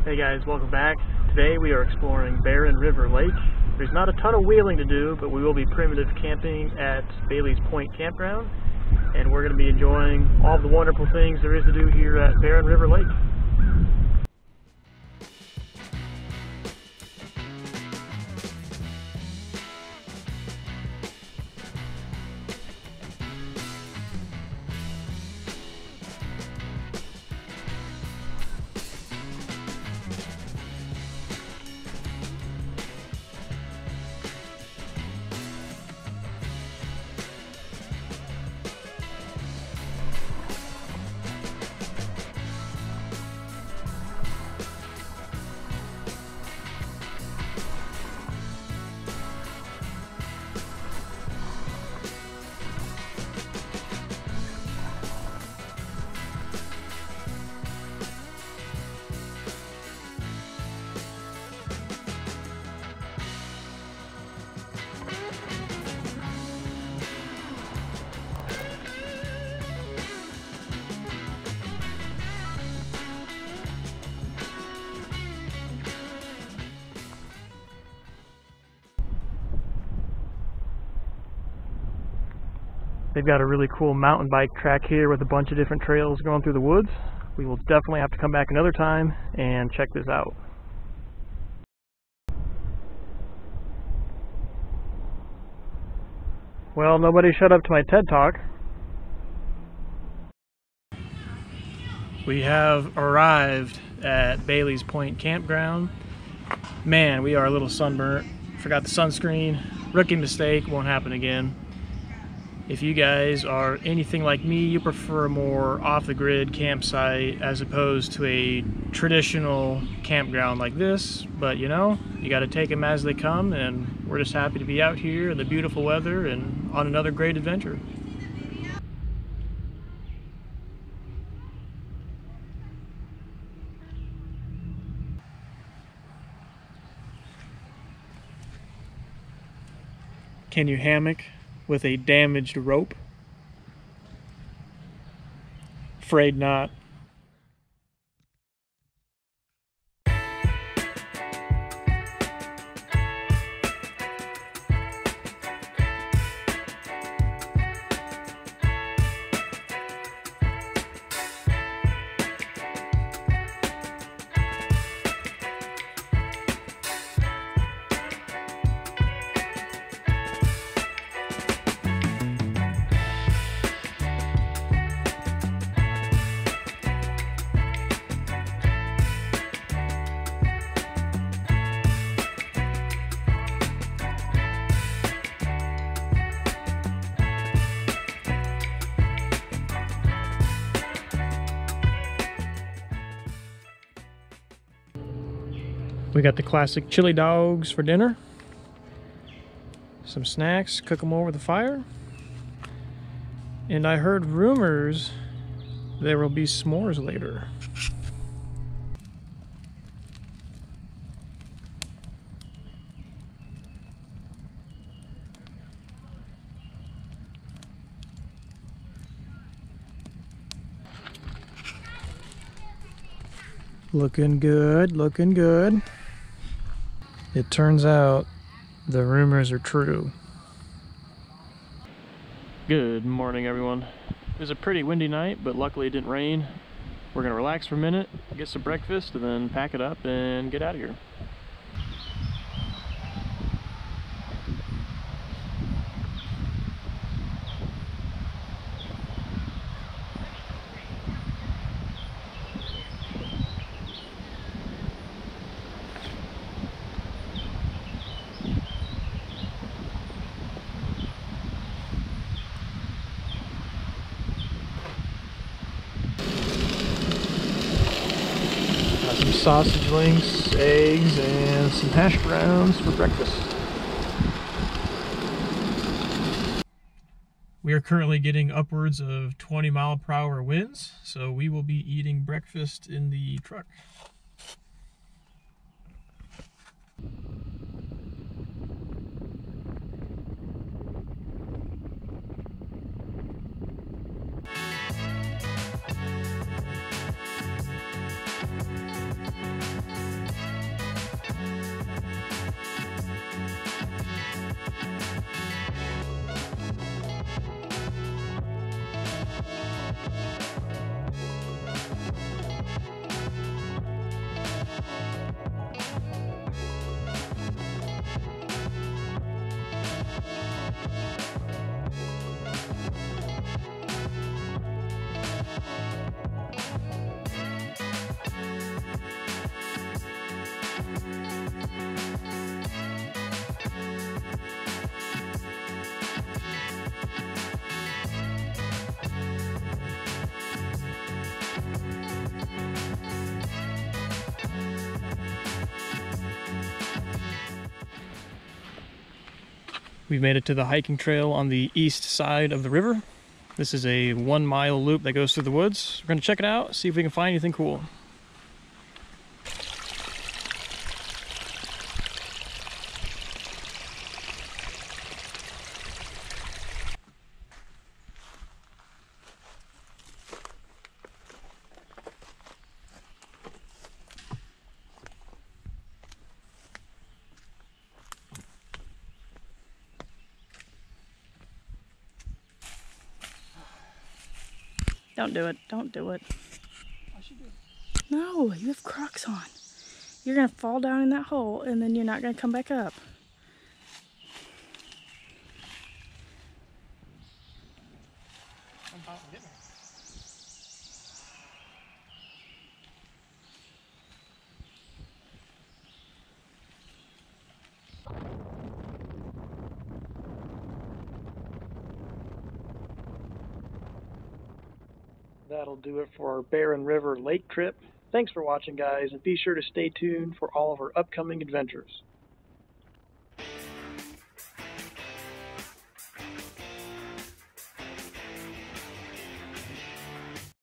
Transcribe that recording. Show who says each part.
Speaker 1: Hey guys, welcome back. Today we are exploring Barren River Lake. There's not a ton of wheeling to do, but we will be primitive camping at Baileys Point Campground, and we're going to be enjoying all the wonderful things there is to do here at Barren River Lake. They've got a really cool mountain bike track here with a bunch of different trails going through the woods. We will definitely have to come back another time and check this out. Well, nobody showed up to my TED Talk. We have arrived at Baileys Point Campground. Man, we are a little sunburnt. Forgot the sunscreen. Rookie mistake, won't happen again. If you guys are anything like me, you prefer a more off-the-grid campsite as opposed to a traditional campground like this. But you know, you got to take them as they come, and we're just happy to be out here in the beautiful weather and on another great adventure. Can you hammock with a damaged rope? Afraid not. We got the classic chili dogs for dinner. Some snacks, cook them over the fire. And I heard rumors there will be s'mores later. Looking good, looking good. It turns out the rumors are true. Good morning, everyone. It was a pretty windy night, but luckily it didn't rain. We're gonna relax for a minute, get some breakfast, and then pack it up and get out of here. Some sausage links, eggs, and some hash browns for breakfast. We are currently getting upwards of 20-mile-per-hour winds, so we will be eating breakfast in the truck. We've made it to the hiking trail on the east side of the river. This is a 1 mile loop that goes through the woods. We're gonna check it out, see if we can find anything cool.
Speaker 2: Don't do it. Don't do it.
Speaker 1: Why should do it?
Speaker 2: No, you have Crocs on. You're going to fall down in that hole and then you're not going to come back up.
Speaker 1: I'm about to get me. That'll do it for our Barren River Lake trip. Thanks for watching, guys, and be sure to stay tuned for all of our upcoming adventures.